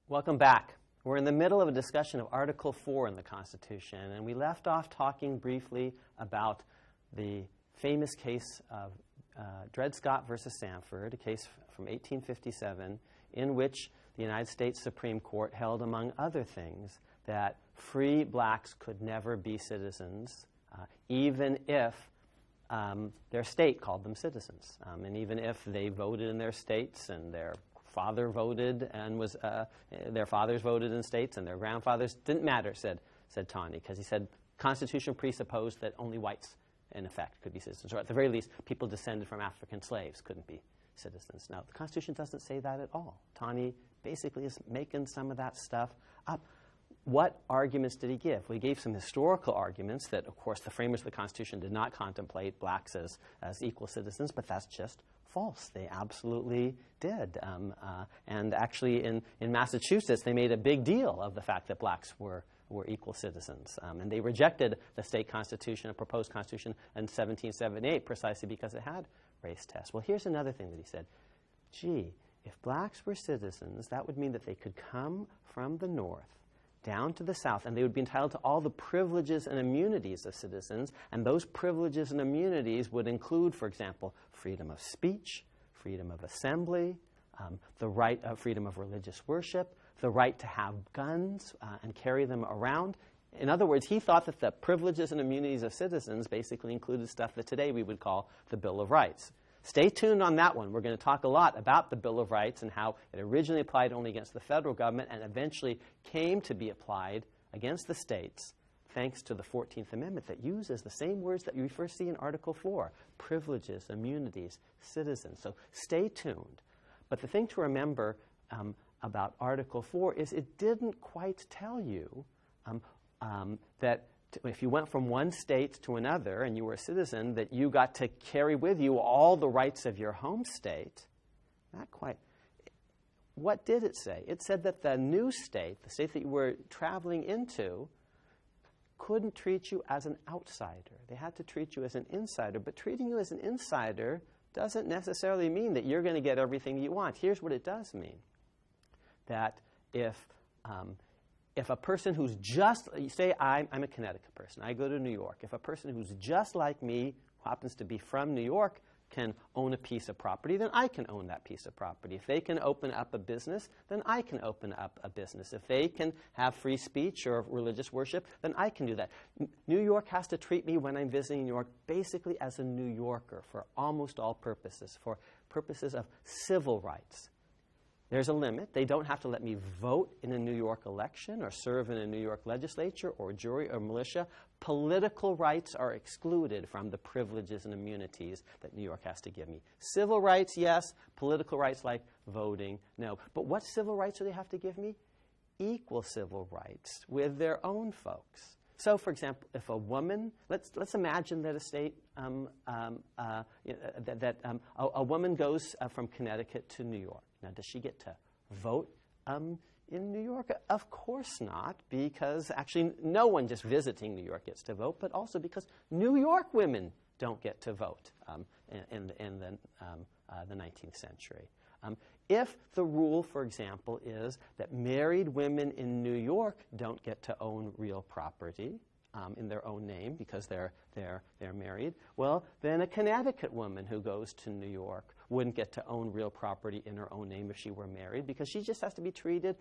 Welcome back. We're in the middle of a discussion of Article 4 in the Constitution, and we left off talking briefly about the famous case of Dred Scott versus Sanford, a case from 1857, in which the United States Supreme Court held, among other things, that free blacks could never be citizens, even if their state called them citizens, and even if they voted in their states and their father voted and was their fathers voted in states and their grandfathers. Didn't matter, said Tawney, because he said Constitution presupposed that only whites in effect could be citizens, or at the very least people descended from African slaves couldn't be citizens. Now the Constitution doesn't say that at all. Tawney basically is making some of that stuff up. What arguments did he give? Well, he gave some historical arguments that, of course, the framers of the Constitution did not contemplate blacks as equal citizens, but that's just false. They absolutely did. And actually in Massachusetts, they made a big deal of the fact that blacks were equal citizens. And they rejected the state constitution, a proposed constitution, in 1778 precisely because it had race tests. Well, here's another thing that he said. Gee, if blacks were citizens, that would mean that they could come from the north down to the south, and they would be entitled to all the privileges and immunities of citizens, and those privileges and immunities would include, for example, freedom of speech, freedom of assembly, the right of freedom of religious worship, the right to have guns and carry them around. In other words, he thought that the privileges and immunities of citizens basically included stuff that today we would call the Bill of Rights. Stay tuned on that one. We're going to talk a lot about the Bill of Rights and how it originally applied only against the federal government and eventually came to be applied against the states thanks to the 14th Amendment that uses the same words that you first see in Article 4, privileges, immunities, citizens. So stay tuned. But the thing to remember about Article 4 is it didn't quite tell you that if you went from one state to another and you were a citizen, that you got to carry with you all the rights of your home state. Not quite. What did it say? It said that the new state, the state that you were traveling into, couldn't treat you as an outsider. They had to treat you as an insider. But treating you as an insider doesn't necessarily mean that you're going to get everything you want. Here's what it does mean. That if a person who's just, say I'm a Connecticut person, I go to New York. If a person who's just like me, who happens to be from New York, can own a piece of property, then I can own that piece of property. If they can open up a business, then I can open up a business. If they can have free speech or religious worship, then I can do that. New York has to treat me when I'm visiting New York basically as a New Yorker for almost all purposes, for purposes of civil rights. There's a limit. They don't have to let me vote in a New York election or serve in a New York legislature or jury or militia. Political rights are excluded from the privileges and immunities that New York has to give me. Civil rights, yes. Political rights like voting, no. But what civil rights do they have to give me? Equal civil rights with their own folks. So, for example, if a woman, let's imagine that a state, a woman goes from Connecticut to New York. Now, does she get to vote in New York? Of course not, because actually no one just visiting New York gets to vote, but also because New York women don't get to vote in the 19th century. If the rule, for example, is that married women in New York don't get to own real property in their own name because they're married, well, then a Connecticut woman who goes to New York wouldn't get to own real property in her own name if she were married because she just has to be treated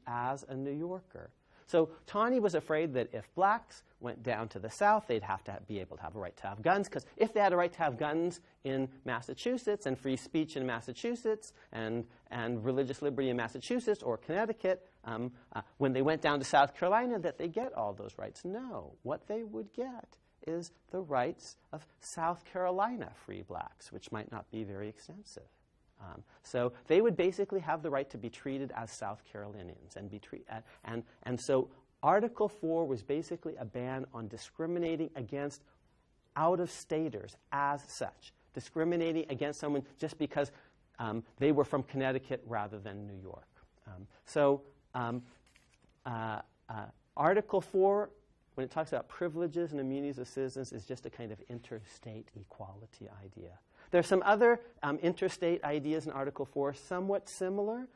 as a New Yorker. So Tawney was afraid that if blacks went down to the south, they'd have to be able to have a right to have guns, because if they had a right to have guns in Massachusetts and free speech in Massachusetts and religious liberty in Massachusetts or Connecticut, when they went down to South Carolina, that they get all those rights. No, what they would get is the rights of South Carolina free blacks, which might not be very extensive. So they would basically have the right to be treated as South Carolinians and so Article 4 was basically a ban on discriminating against out-of-staters as such, discriminating against someone just because they were from Connecticut rather than New York. Article 4, when it talks about privileges and immunities of citizens, is just a kind of interstate equality idea. There are some other interstate ideas in Article 4 somewhat similar.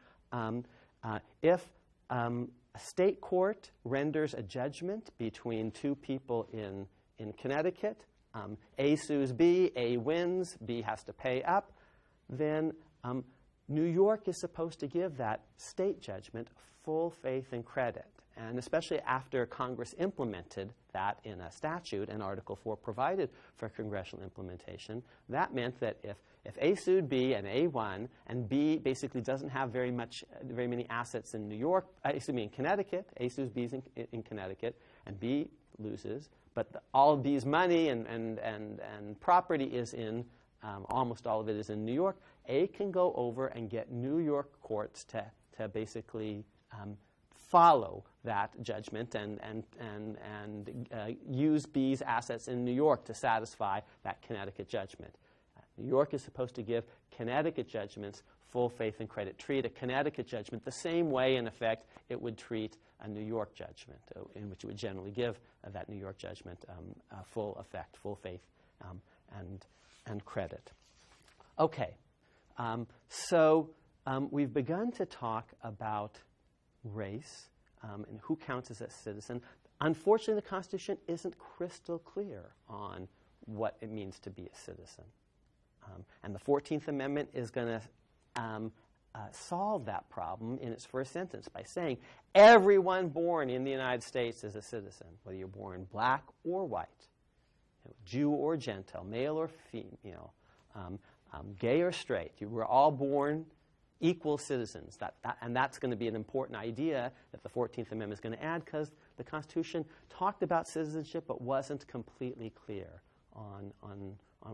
If a state court renders a judgment between two people in Connecticut. A sues B, A wins, B has to pay up. Then New York is supposed to give that state judgment full faith and credit. And especially after Congress implemented that in a statute, and Article 4 provided for congressional implementation, that meant that if A sued B and A won, and B basically doesn't have very many assets in New York, in Connecticut, A sues B in Connecticut, and B loses, but all of B's money and property is in, almost all of it is in New York, A can go over and get New York courts to basically follow that judgment and use B's assets in New York to satisfy that Connecticut judgment. New York is supposed to give Connecticut judgments full faith and credit. Treat a Connecticut judgment the same way, in effect, it would treat a New York judgment, in which it would generally give that New York judgment full effect, full faith, and credit. Okay, so we've begun to talk about race and who counts as a citizen. Unfortunately, the Constitution isn't crystal clear on what it means to be a citizen. And the 14th Amendment is going to solve that problem in its first sentence by saying everyone born in the United States is a citizen, whether you're born black or white, Jew or Gentile, male or female, gay or straight. You were all born equal citizens. And that's going to be an important idea that the 14th Amendment is going to add, because the Constitution talked about citizenship but wasn't completely clear on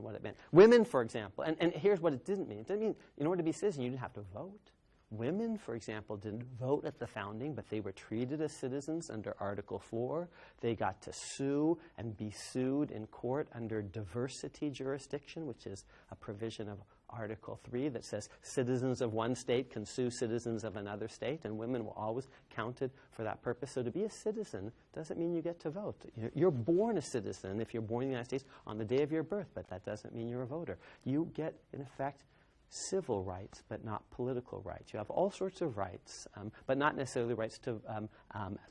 what it meant. Women, for example, and here's what it didn't mean. It didn't mean in order to be a citizen you didn't have to vote. Women, for example, didn't vote at the founding, but they were treated as citizens under Article 4. They got to sue and be sued in court under diversity jurisdiction, which is a provision of Article 3 that says citizens of one state can sue citizens of another state, and women were always counted for that purpose. So to be a citizen doesn't mean you get to vote. You're born a citizen if you're born in the United States on the day of your birth, but that doesn't mean you're a voter. You get, in effect, civil rights, but not political rights. You have all sorts of rights, but not necessarily rights to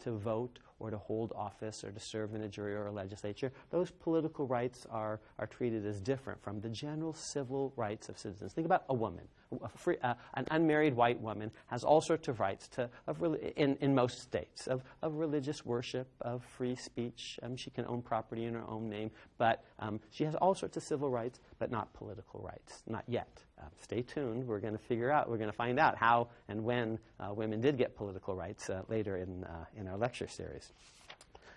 vote or to hold office or to serve in a jury or a legislature. Those political rights are treated as different from the general civil rights of citizens. Think about a woman. An unmarried white woman has all sorts of rights in most states, of religious worship, of free speech. She can own property in her own name, but she has all sorts of civil rights, but not political rights, not yet. Stay tuned. We're going to find out how and when women did get political rights later in our lecture series.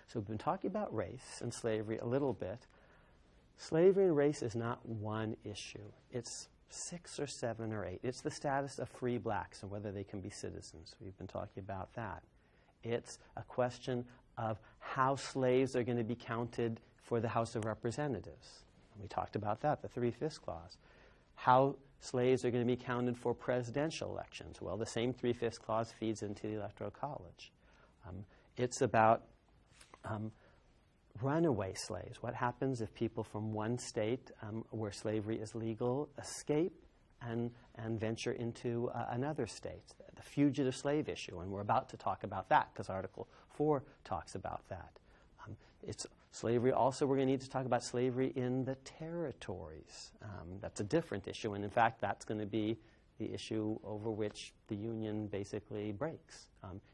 So we've been talking about race and slavery a little bit. Slavery and race is not one issue. It's 6 or 7 or 8. It's the status of free blacks and whether they can be citizens. We've been talking about that. It's a question of how slaves are going to be counted for the House of Representatives. We talked about that, the 3/5 clause. How slaves are going to be counted for presidential elections. Well, the same 3/5 clause feeds into the Electoral College. It's about runaway slaves. What happens if people from one state where slavery is legal escape and venture into another state? The fugitive slave issue, and we're about to talk about that because Article 4 talks about that. It's slavery also, we're going to need to talk about slavery in the territories. That's a different issue, and in fact that's going to be the issue over which the Union basically breaks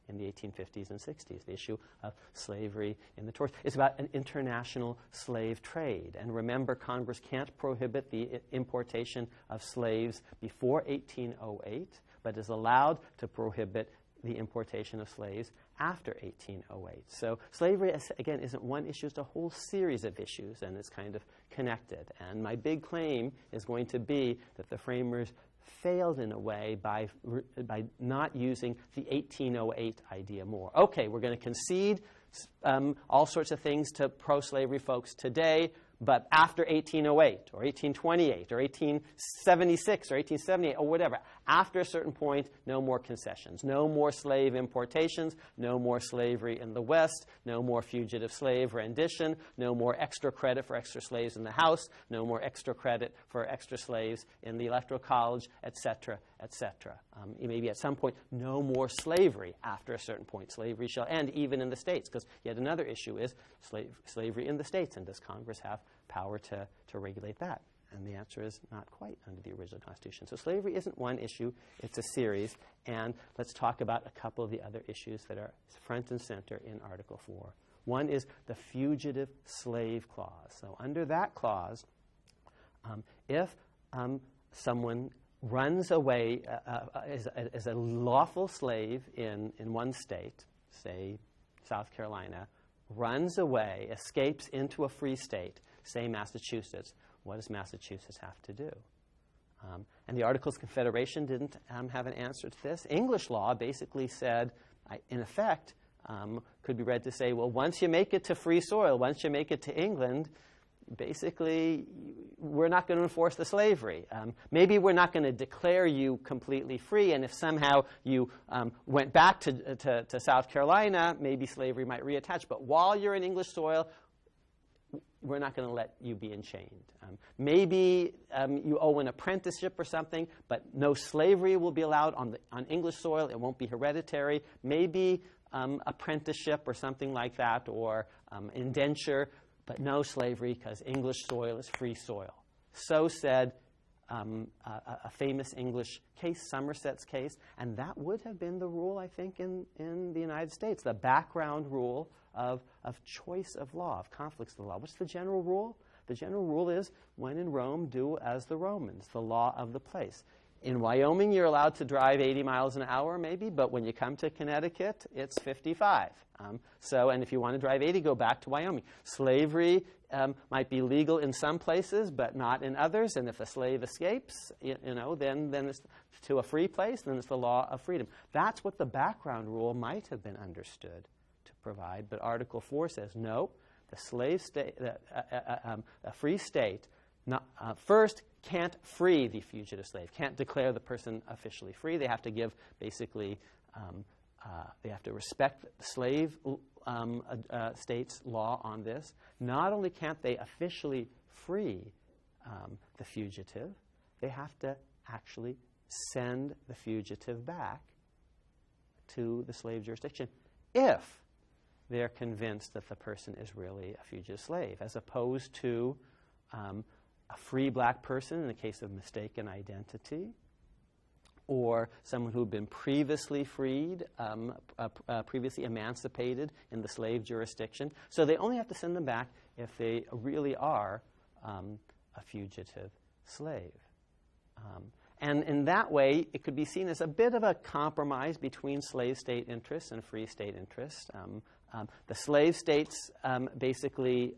in the 1850s and 60s, the issue of slavery in the territories. It's about an international slave trade. And remember, Congress can't prohibit the importation of slaves before 1808, but is allowed to prohibit the importation of slaves after 1808. So slavery, again, isn't one issue, it's a whole series of issues, and it's kind of connected. And my big claim is going to be that the framers failed in a way by not using the 1808 idea more. Okay, we're going to concede all sorts of things to pro-slavery folks today, But after 1808 or 1828 or 1876 or 1878 or whatever, after a certain point, no more concessions, no more slave importations, no more slavery in the West, no more fugitive slave rendition, no more extra credit for extra slaves in the House, no more extra credit for extra slaves in the Electoral College, etc., etc. Maybe at some point, no more slavery after a certain point. Slavery shall end even in the states, because yet another issue is slavery in the states, and does Congress have power to regulate that? And the answer is not quite under the original Constitution. So slavery isn't one issue, it's a series. And let's talk about a couple of the other issues that are front and center in Article 4. One is the Fugitive Slave Clause. So under that clause, if someone runs away as a lawful slave in one state, say South Carolina, runs away, escapes into a free state, say Massachusetts, what does Massachusetts have to do? And the Articles of Confederation didn't have an answer to this. English law basically said, in effect, could be read to say, well, once you make it to free soil, once you make it to England, basically, we're not going to enforce the slavery. Maybe we're not going to declare you completely free, and if somehow you went back to South Carolina, maybe slavery might reattach. But while you're in English soil, we're not going to let you be enchained. Maybe you owe an apprenticeship or something, but no slavery will be allowed on English soil. It won't be hereditary. Maybe apprenticeship or something like that, or indenture, but no slavery because English soil is free soil. So said a famous English case, Somerset's case, and that would have been the rule, I think, in the United States, the background rule of choice of law, of conflicts of the law. What's the general rule? The general rule is, when in Rome, do as the Romans, the law of the place. In Wyoming, you're allowed to drive 80 miles an hour, maybe, but when you come to Connecticut, it's 55. And if you want to drive 80, go back to Wyoming. Slavery might be legal in some places, but not in others. And if a slave escapes, then it's to a free place, then it's the law of freedom. That's what the background rule might have been understood to provide. But Article 4 says, no, the slave state, a free state, first, can't free the fugitive slave, can't declare the person officially free. They have to give, basically, they have to respect the slave state's law on this. Not only can't they officially free the fugitive, they have to actually send the fugitive back to the slave jurisdiction if they're convinced that the person is really a fugitive slave, as opposed to a free black person in the case of mistaken identity, or someone who had been previously freed, previously emancipated in the slave jurisdiction. So they only have to send them back if they really are a fugitive slave. And in that way, it could be seen as a bit of a compromise between slave state interests and free state interests. The slave states basically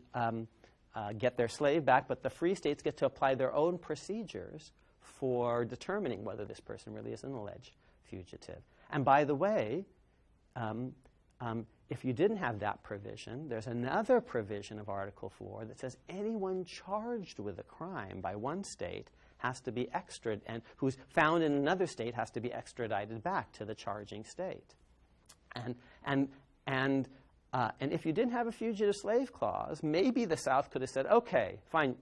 get their slave back, but the free states get to apply their own procedures for determining whether this person really is an alleged fugitive. And by the way, if you didn't have that provision, there's another provision of Article 4 that says anyone charged with a crime by one state has to be extradited, and who's found in another state has to be extradited back to the charging state. And if you didn't have a fugitive slave clause, maybe the South could have said, okay, fine,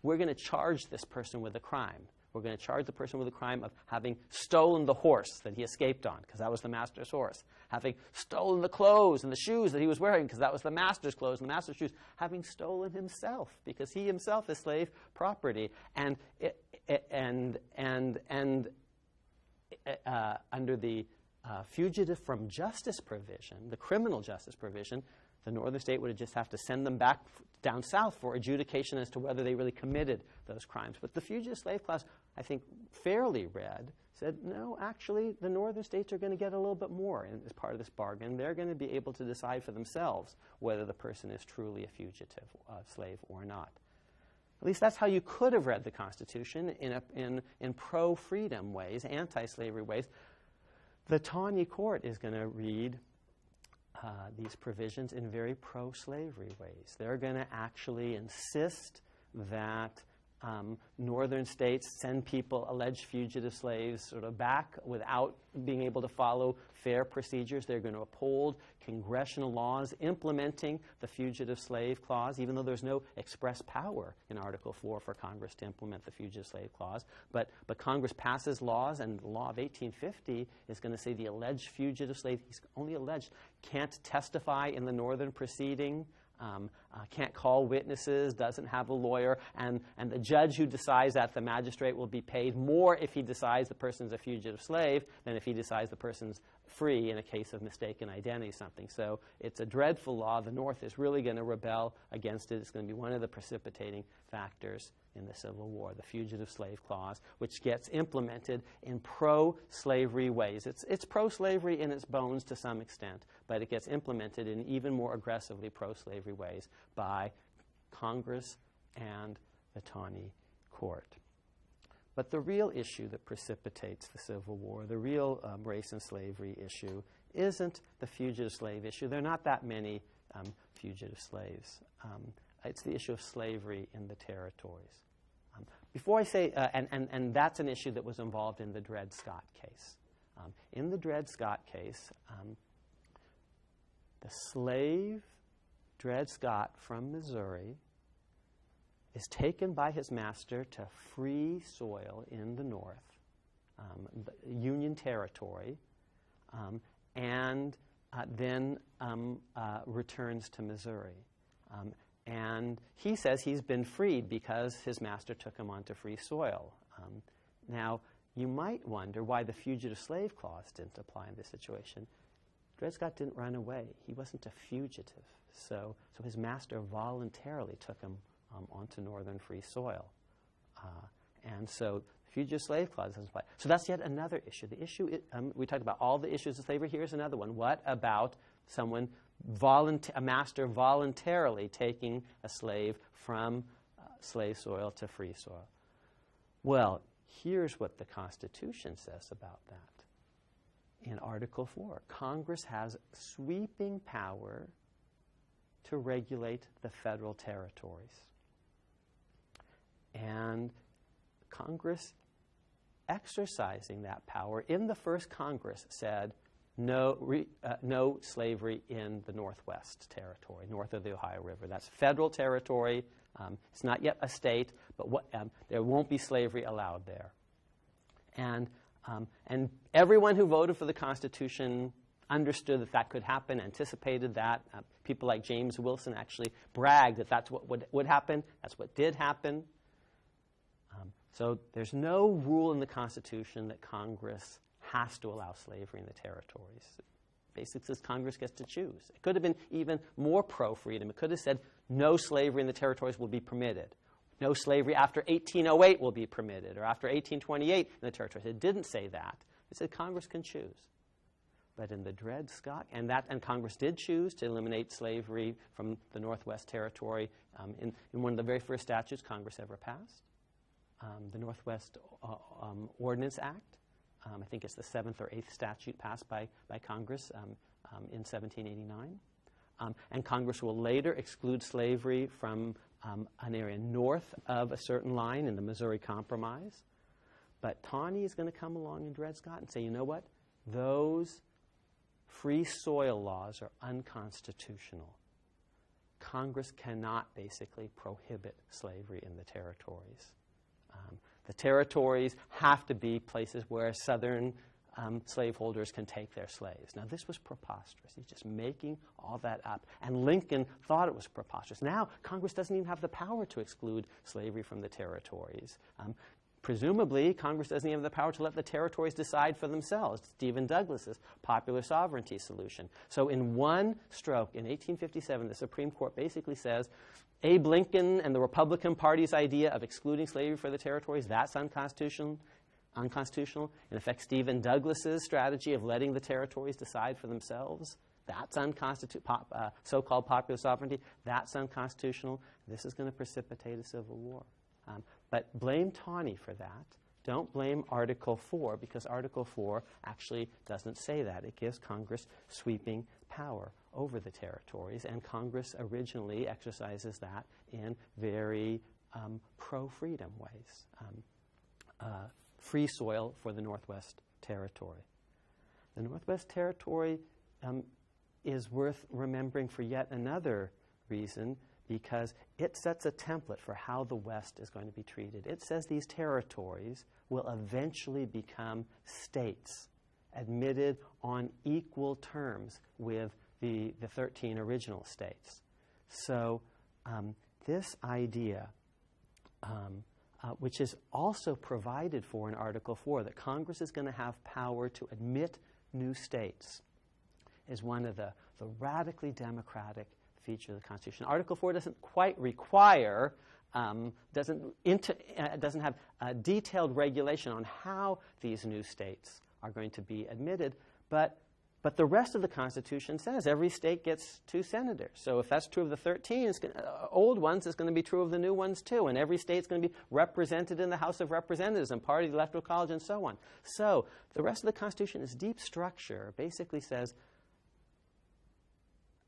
we're going to charge this person with a crime. We're going to charge the person with the crime of having stolen the horse that he escaped on, because that was the master's horse. Having stolen the clothes and the shoes that he was wearing, because that was the master's clothes and the master's shoes. Having stolen himself, because he himself is slave property. And under the fugitive from justice provision, the criminal justice provision, the northern state would just have to send them back down south for adjudication as to whether they really committed those crimes. But the fugitive slave clause, I think, fairly read, said, no, actually, the northern states are going to get a little bit more as part of this bargain. They're going to be able to decide for themselves whether the person is truly a fugitive slave or not. At least that's how you could have read the Constitution in pro-freedom ways, anti-slavery ways. The Taney Court is going to read these provisions in very pro-slavery ways. They're going to actually insist that northern states send people, alleged fugitive slaves, sort of back without being able to follow fair procedures. They're going to uphold congressional laws implementing the Fugitive Slave Clause, even though there's no express power in Article 4 for Congress to implement the Fugitive Slave Clause. But Congress passes laws, and the law of 1850 is going to say the alleged fugitive slave, he's only alleged, can't testify in the northern proceeding, can't call witnesses, doesn't have a lawyer, and the judge who decides that, the magistrate, will be paid more if he decides the person's a fugitive slave than if he decides the person's free in a case of mistaken identity or something. So it's a dreadful law. The North is really going to rebel against it. It's going to be one of the precipitating factors in the Civil War, the Fugitive Slave Clause, which gets implemented in pro-slavery ways. It's pro-slavery in its bones to some extent, but it gets implemented in even more aggressively pro-slavery ways by Congress and the Tawney Court. But the real issue that precipitates the Civil War, the real race and slavery issue, isn't the fugitive slave issue. There are not that many fugitive slaves. It's the issue of slavery in the territories. Before I say, and that's an issue that was involved in the Dred Scott case. In the Dred Scott case, the slave Dred Scott from Missouri is taken by his master to free soil in the North, the Union territory, and then returns to Missouri. And he says he's been freed because his master took him onto free soil. Now, you might wonder why the Fugitive Slave Clause didn't apply in this situation. Dred Scott didn't run away. He wasn't a fugitive. So his master voluntarily took him onto northern free soil. And so the Fugitive Slave Clause doesn't apply. So that's yet another issue. The issue, we talked about all the issues of slavery. Here's another one. What about someone, a master voluntarily taking a slave from slave soil to free soil? Well, here's what the Constitution says about that. In Article 4, Congress has sweeping power to regulate the federal territories. And Congress, exercising that power in the first Congress, said no slavery in the Northwest Territory, north of the Ohio River. That's federal territory. It's not yet a state, but there won't be slavery allowed there. And everyone who voted for the Constitution understood that that could happen, anticipated that. People like James Wilson actually bragged that that's what would happen. That's what did happen. So there's no rule in the Constitution that Congress has to allow slavery in the territories. Basically says Congress gets to choose. It could have been even more pro-freedom. It could have said no slavery in the territories will be permitted. No slavery after 1808 will be permitted, or after 1828 in the territories. It didn't say that. It said Congress can choose. But in the Dred Scott, and Congress did choose to eliminate slavery from the Northwest Territory in one of the very first statutes Congress ever passed, the Northwest Ordinance Act. I think it's the 7th or 8th statute passed by Congress in 1789. And Congress will later exclude slavery from an area north of a certain line in the Missouri Compromise. But Tawney is going to come along in Dred Scott and say, you know what? Those free soil laws are unconstitutional. Congress cannot basically prohibit slavery in the territories. The territories have to be places where Southern slaveholders can take their slaves. Now, this was preposterous. He's just making all that up. And Lincoln thought it was preposterous. Now, Congress doesn't even have the power to exclude slavery from the territories. Presumably, Congress doesn't even have the power to let the territories decide for themselves. Stephen Douglas's popular sovereignty solution. So in one stroke, in 1857, the Supreme Court basically says, Abe Lincoln and the Republican Party's idea of excluding slavery for the territories, that's unconstitutional. In effect, Stephen Douglas's strategy of letting the territories decide for themselves, that's unconstitutional. So-called popular sovereignty, that's unconstitutional. This is going to precipitate a civil war. But blame Tawney for that. Don't blame Article 4, because Article 4 actually doesn't say that. It gives Congress sweeping power over the territories, and Congress originally exercises that in very pro-freedom ways. Free soil for the Northwest Territory. The Northwest Territory is worth remembering for yet another reason, because it sets a template for how the West is going to be treated. It says these territories will eventually become states, admitted on equal terms with the 13 original states. So this idea, which is also provided for in Article 4, that Congress is going to have power to admit new states, is one of the radically democratic feature of the Constitution. Article 4 doesn't quite require, doesn't have a detailed regulation on how these new states are going to be admitted, but the rest of the Constitution says every state gets 2 senators. So if that's true of the 13 old ones, it's going to be true of the new ones too, and every state's going to be represented in the House of Representatives and part of the Electoral College and so on. So the rest of the Constitution, its deep structure, basically says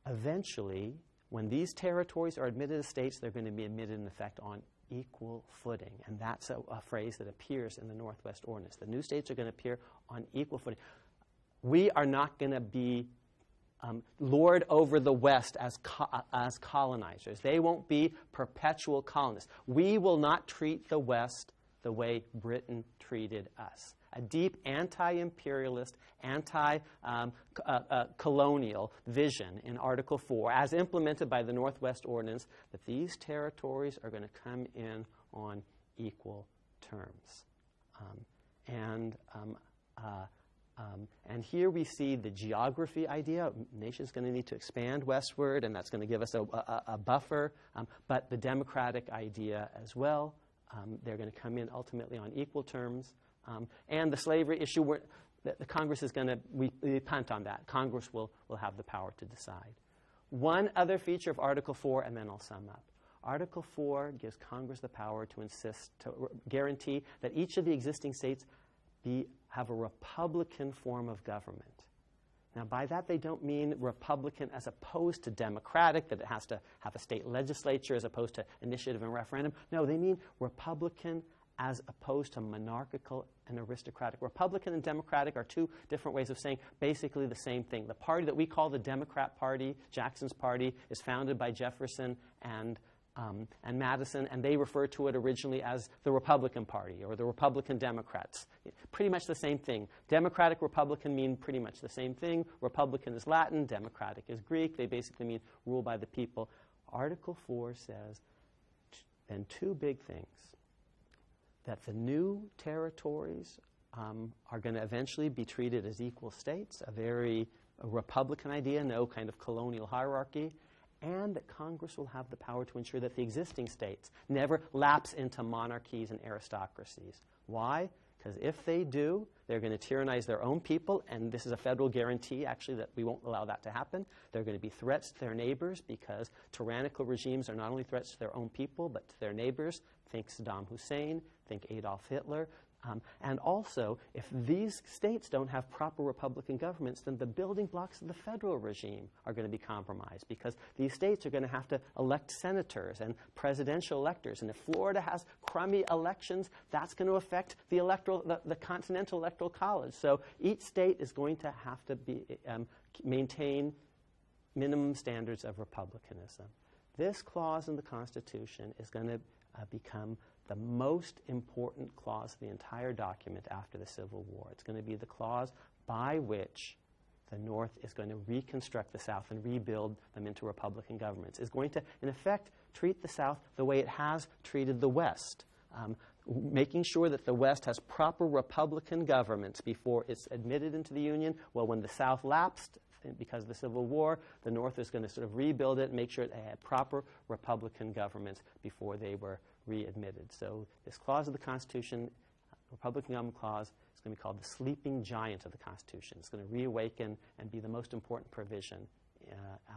eventually, when these territories are admitted as states, they're going to be admitted in effect on equal footing. And that's a phrase that appears in the Northwest Ordinance. The new states are going to appear on equal footing. We are not going to be lord over the West as colonizers. They won't be perpetual colonists. We will not treat the West the way Britain treated us. A deep anti-imperialist, anti-colonial vision in Article 4, as implemented by the Northwest Ordinance, that these territories are going to come in on equal terms. And here we see the geography idea. A nation's going to need to expand westward, and that's going to give us a buffer. But the democratic idea as well. They're going to come in ultimately on equal terms. And the slavery issue, the Congress is going to, we punt on that. Congress will have the power to decide. One other feature of Article 4, and then I'll sum up. Article 4 gives Congress the power to guarantee that each of the existing states have a Republican form of government. Now, by that, they don't mean Republican as opposed to Democratic, that it has to have a state legislature as opposed to initiative and referendum. No, they mean Republican as opposed to monarchical and aristocratic. Republican and Democratic are 2 different ways of saying basically the same thing. The party that we call the Democrat Party, Jackson's party, is founded by Jefferson and Madison, and they referred to it originally as the Republican Party or the Republican Democrats. Pretty much the same thing. Democratic, Republican mean pretty much the same thing. Republican is Latin, Democratic is Greek. They basically mean rule by the people. Article 4 says then 2 big things. That the new territories are going to eventually be treated as equal states, a very Republican idea, no kind of colonial hierarchy, and that Congress will have the power to ensure that the existing states never lapse into monarchies and aristocracies. Why? Because if they do, they're going to tyrannize their own people, and this is a federal guarantee, actually, that we won't allow that to happen. They're going to be threats to their neighbors, because tyrannical regimes are not only threats to their own people, but to their neighbors. Think Saddam Hussein, think Adolf Hitler. And also, if these states don't have proper Republican governments, then the building blocks of the federal regime are going to be compromised, because these states are going to have to elect senators and presidential electors. And if Florida has crummy elections, that's going to affect the Continental Electoral College. So each state is going to have to maintain minimum standards of republicanism. This clause in the Constitution is going to become the most important clause of the entire document after the Civil War. It's going to be the clause by which the North is going to reconstruct the South and rebuild them into Republican governments. It's going to, in effect, treat the South the way it has treated the West, making sure that the West has proper Republican governments before it's admitted into the Union. Well, when the South lapsed because of the Civil War, the North is going to sort of rebuild it and make sure they had proper Republican governments before they were readmitted. So this clause of the Constitution, Republican Government Clause, is going to be called the sleeping giant of the Constitution. It's going to reawaken and be the most important provision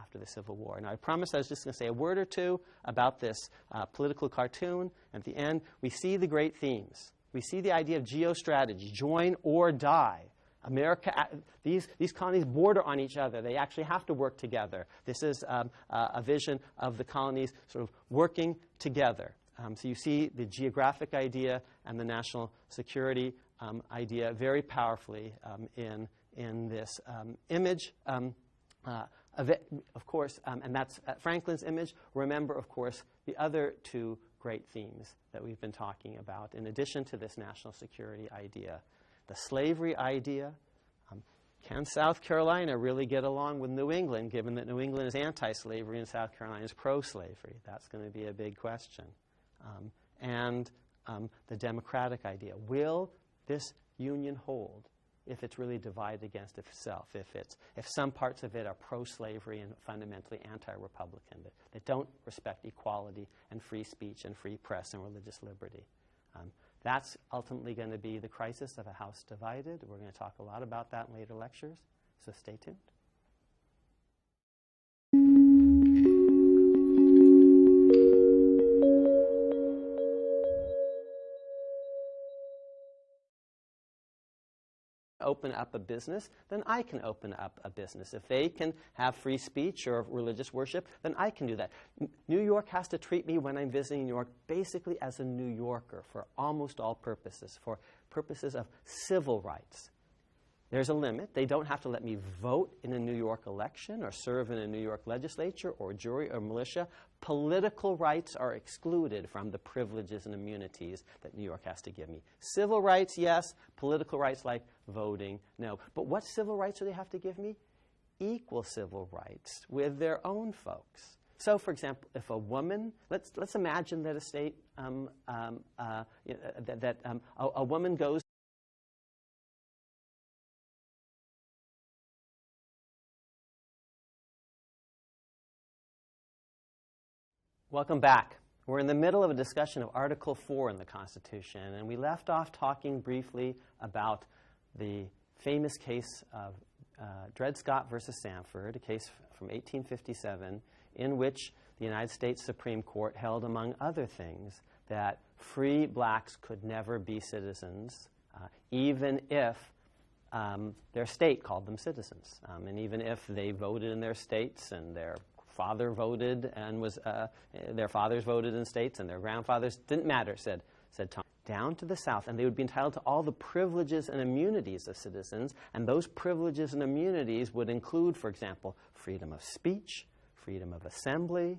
after the Civil War. Now, I promised I was just going to say a word or 2 about this political cartoon. At the end, we see the great themes. We see the idea of geostrategy, join or die. America, these colonies border on each other. They actually have to work together. This is a vision of the colonies sort of working together. So you see the geographic idea and the national security idea very powerfully in this image. Of course, and that's Franklin's image. Remember, of course, the other two great themes that we've been talking about, in addition to this national security idea. The slavery idea. Can South Carolina really get along with New England, given that New England is anti-slavery and South Carolina is pro-slavery? That's going to be a big question. And the democratic idea. Will this union hold if it's really divided against itself, if some parts of it are pro-slavery and fundamentally anti-Republican, that don't respect equality and free speech and free press and religious liberty? That's ultimately going to be the crisis of a house divided. We're going to talk a lot about that in later lectures, so stay tuned. Open up a business, then I can open up a business. If they can have free speech or religious worship, then I can do that. New York has to treat me when I'm visiting New York basically as a New Yorker for almost all purposes, for purposes of civil rights. There's a limit. They don't have to let me vote in a New York election or serve in a New York legislature or jury or militia. Political rights are excluded from the privileges and immunities that New York has to give me. Civil rights, yes. Political rights like voting, no. But what civil rights do they have to give me? Equal civil rights with their own folks. So, for example, if a woman, let's imagine that a state, a woman goes. Welcome back. We're in the middle of a discussion of Article 4 in the Constitution, and we left off talking briefly about the famous case of Dred Scott versus Sandford, a case from 1857, in which the United States Supreme Court held, among other things, that free blacks could never be citizens, even if their state called them citizens, and even if they voted in their states and their father voted and their fathers voted in states and their grandfathers, didn't matter, said Tom. Down to the South, and they would be entitled to all the privileges and immunities of citizens, and those privileges and immunities would include, for example, freedom of speech, freedom of assembly,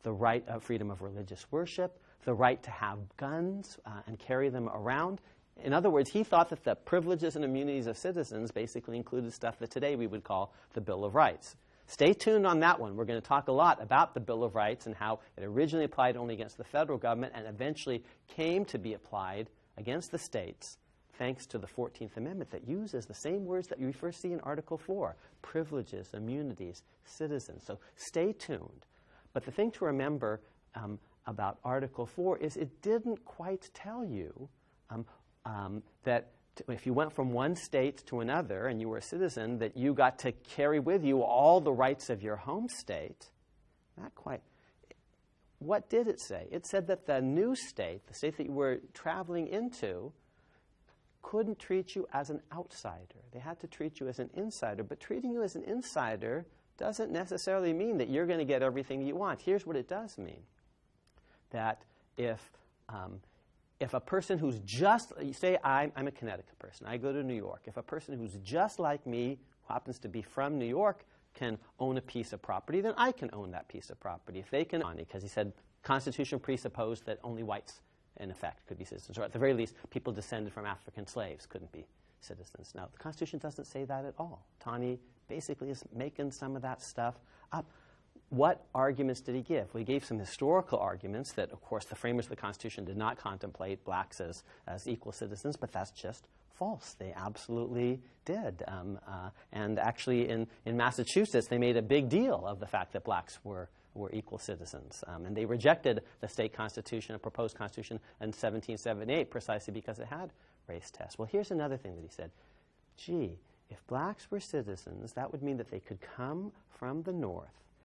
the right of freedom of religious worship, the right to have guns and carry them around. In other words, he thought that the privileges and immunities of citizens basically included stuff that today we would call the Bill of Rights. Stay tuned on that one. We're going to talk a lot about the Bill of Rights and how it originally applied only against the federal government and eventually came to be applied against the states thanks to the 14th Amendment that uses the same words that we first see in Article 4, privileges, immunities, citizens. So stay tuned. But the thing to remember about Article 4 is it didn't quite tell you that if you went from one state to another and you were a citizen, that you got to carry with you all the rights of your home state. Not quite. What did it say? It said that the new state, the state that you were traveling into, couldn't treat you as an outsider. They had to treat you as an insider. But treating you as an insider doesn't necessarily mean that you're going to get everything you want. Here's what it does mean. That if a person who's just, say I'm a Connecticut person, I go to New York. If a person who's just like me, who happens to be from New York, can own a piece of property, then I can own that piece of property. If they can, because he said Constitution presupposed that only whites, in effect, could be citizens, or at the very least, people descended from African slaves couldn't be citizens. Now, the Constitution doesn't say that at all. Taney basically is making some of that stuff up. What arguments did he give? Well, he gave some historical arguments that, of course, the framers of the Constitution did not contemplate blacks as equal citizens, but that's just false. They absolutely did. And actually, in Massachusetts, they made a big deal of the fact that blacks were equal citizens. And they rejected the state constitution, a proposed constitution, in 1778 precisely because it had race tests. Well, here's another thing that he said. Gee, if blacks were citizens, that would mean that they could come from the north